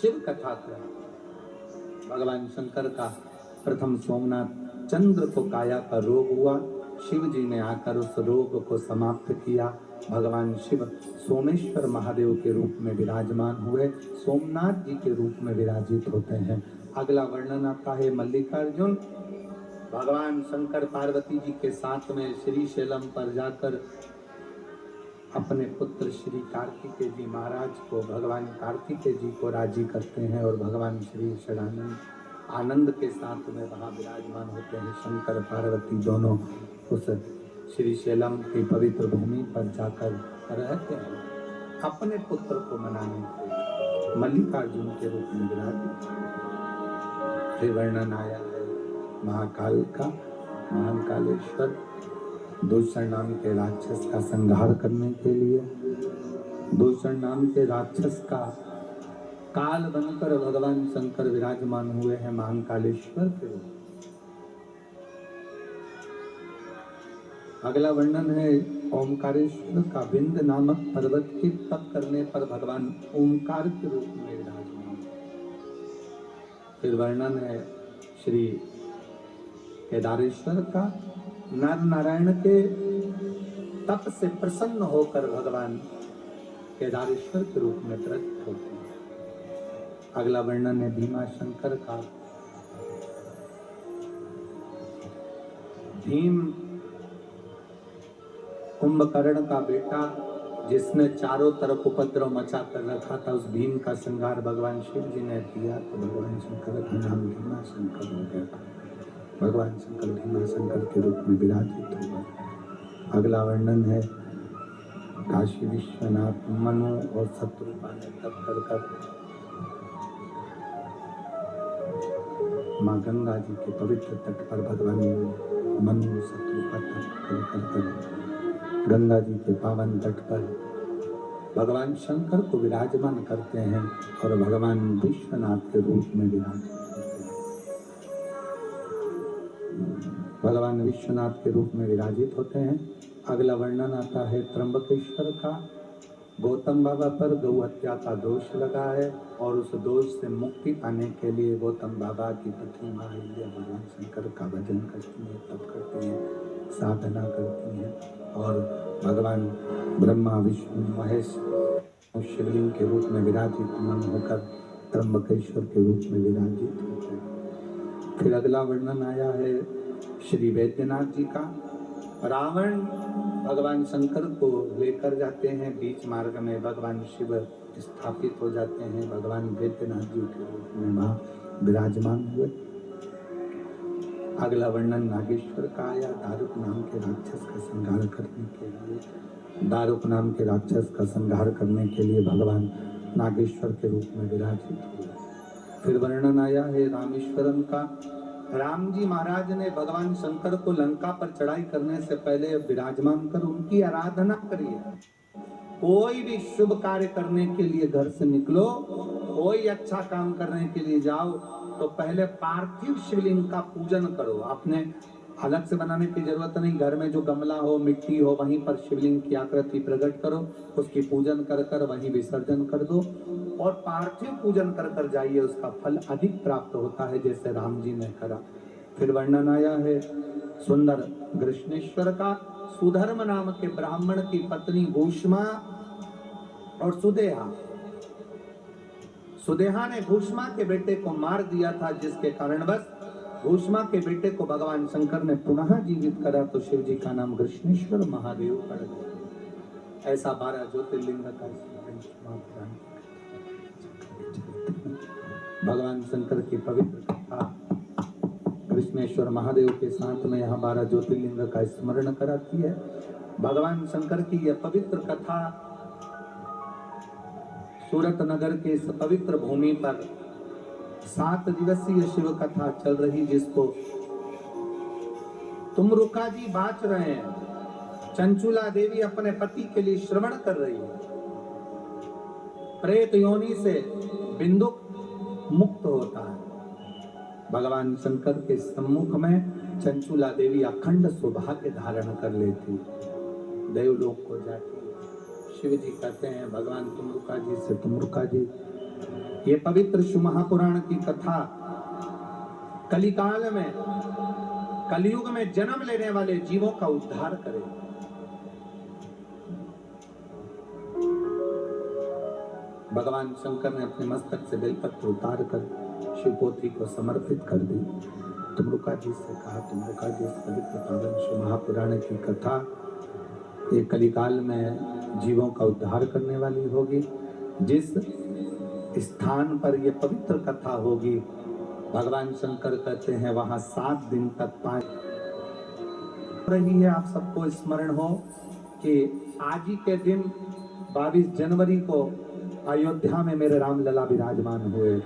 शिव कथा का। भगवान शंकर का प्रथम सोमनाथ चंद्र को काया का रोग हुआ, शिव जी ने आकर उस रोग को समाप्त किया। भगवान शिव सोमेश्वर महादेव के रूप में विराजमान हुए, सोमनाथ जी के रूप में विराजित होते हैं। अगला वर्णन आता है मल्लिकार्जुन। भगवान शंकर पार्वती जी के साथ में श्री शैलम पर जाकर अपने पुत्र श्री कार्तिकेय जी महाराज को, भगवान कार्तिकेय जी को राजी करते हैं और भगवान श्री षडानंद आनंद के साथ में वहां विराजमान होते हैं। शंकर पार्वती दोनों उस श्री शैलम की पवित्र भूमि पर जाकर रहते हैं अपने पुत्र को मनाने के लिए, मल्लिकार्जुन के रूप में विराजित। फिर वर्णन आया है महाकाल का, महाकालेश्वर दूषण नाम के राक्षस का संहार करने के लिए, दूषण नाम के राक्षस का काल बनकर भगवान शंकर विराजमान हुए हैं महाकालेश्वर के रूप। अगला वर्णन है ओमकारेश्वर का। विंध्य नामक पर्वत के तप करने पर भगवान ओमकार के रूप में विराजमान। फिर वर्णन है श्री केदारेश्वर का। नर नारायण के तप से प्रसन्न होकर भगवान केदारेश्वर के रूप में प्रकट होते हैं। अगला वर्णन है भीमाशंकर का। भीम कुंभकर्ण का बेटा, जिसने चारों तरफ उपद्रव मचा कर रखा था, उस भीम का संहार भगवान शिव जी ने किया, तो भगवान शंकर का नाम भीमाशंकर हो गया। भगवान शंकर भीमाशंकर के रूप में विराजित हुआ। अगला वर्णन है काशी विश्वनाथ, मनु और शत्रुपा ने तप कर माँ गंगा जी के पवित्र तट पर भगवान मनु शत्रुपथ कर गंगा जी के पावन तट पर भगवान शंकर को विराजमान करते हैं और भगवान विश्वनाथ के रूप में विराजित होते हैं। भगवान विश्वनाथ के रूप में विराजित होते हैं। अगला वर्णन आता है त्र्यंबकेश्वर का। गौतम बाबा पर गौ हत्या का दोष लगा है और उस दोष से मुक्ति पाने के लिए गौतम बाबा की पत्नी महाअहिल्या भगवान शंकर का भजन करती हैं, तप करती हैं, साधना करती हैं और भगवान ब्रह्मा विष्णु महेश शिवलिंग के रूप में विराजित मन होकर त्र्यंबकेश्वर के रूप में विराजित होते हैं। फिर अगला वर्णन आया है श्री वैद्यनाथ जी का। रावण भगवान शंकर को लेकर जाते हैं, बीच मार्ग में भगवान शिव स्थापित हो जाते हैं, भगवान वैद्यनाथ जी के रूप में वहाँ विराजमान हुए। अगला वर्णन नागेश्वर का आया। दारुक नाम के राक्षस का संहार करने के लिए भगवान नागेश्वर के रूप में विराजित हुए। फिर वर्णन आया है रामेश्वरम का। राम जी महाराज ने भगवान शंकर को लंका पर चढ़ाई करने से पहले विराजमान कर उनकी आराधना करिए। कोई भी शुभ कार्य करने के लिए घर से निकलो, कोई अच्छा काम करने के लिए जाओ तो पहले पार्थिव शिवलिंग का पूजन करो। आपने अलग से बनाने की जरूरत नहीं, घर में जो गमला हो, मिट्टी हो, वहीं पर शिवलिंग की आकृति प्रकट करो, उसकी पूजन कर कर वहीं विसर्जन कर दो और पार्थिव पूजन कर कर जाइए, उसका फल अधिक प्राप्त होता है, जैसे राम जी ने करा। फिर वर्णन आया है सुंदर कृष्णेश्वर का। सुधर्म नाम के ब्राह्मण की पत्नी भूष्मा और सुदेहा ने भूष्मा के बेटे को मार दिया था, जिसके कारणवश भूष्मा के बेटे को भगवान शंकर ने पुनः जीवित करा तो शिव जी का नाम कृष्णेश्वर महादेव पड़ गया। ऐसा 12 ज्योतिर्लिंग का भगवान शंकर की पवित्र कथा कृष्णेश्वर महादेव के साथ में यहाँ 12 ज्योतिर्लिंग का स्मरण कराती है। भगवान शंकर की यह पवित्र कथा सूरत नगर के इस पवित्र भूमि पर 7 दिवसीय शिव कथा चल रही, जिसको तुमरुका जी बाच रहे हैं। चंचुला देवी अपने पति के लिए श्रवण कर रही है। प्रेत योनि से बिंदुक मुक्त होता है। भगवान शंकर के सम्मुख में चंचुला देवी अखंड सौभाग्य धारण कर लेती। देवलोक को जाती। शिव जी कहते हैं भगवान तुमरुका जी से, तुमरुका जी ये पवित्र शिव महापुराण की कथा कलिकाल में, कलयुग में जन्म लेने वाले जीवों का उद्धार करे। भगवान शंकर ने अपने मस्तक से बेलपत्र उतार कर शिवपोत्री को समर्पित कर दी। तुमरुका जी से कहा, तुमरुका जी इस पवित्र पावन शिव महापुराण की कथा ये कलिकाल में जीवों का उद्धार करने वाली होगी। जिस स्थान पर यह पवित्र कथा होगी, भगवान शंकर कहते हैं वहां 7 दिन तक रही है। आप सबको स्मरण हो कि आज ही के दिन 22 जनवरी को अयोध्या में मेरे राम लला विराजमान हुए।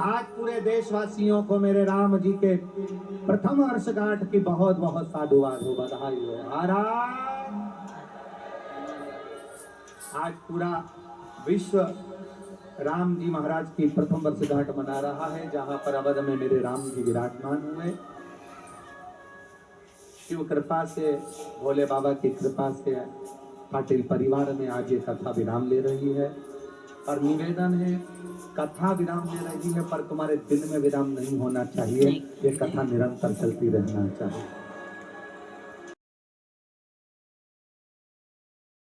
आज पूरे देशवासियों को मेरे राम जी के प्रथम वर्षगांठ की बहुत बहुत साधुवाद हो, बधाई हो। आज पूरा विश्व राम जी महाराज की प्रथम वर्षगांठ मना रहा है, जहां पर अवध में मेरे राम जी विराजमान हुए। शिव कृपा से, भोले बाबा की कृपा से पाटिल परिवार में आज ये कथा विराम ले रही है। और निवेदन है, कथा विराम ले रही है पर तुम्हारे दिल में विराम नहीं होना चाहिए। ये कथा निरंतर चलती रहना चाहिए।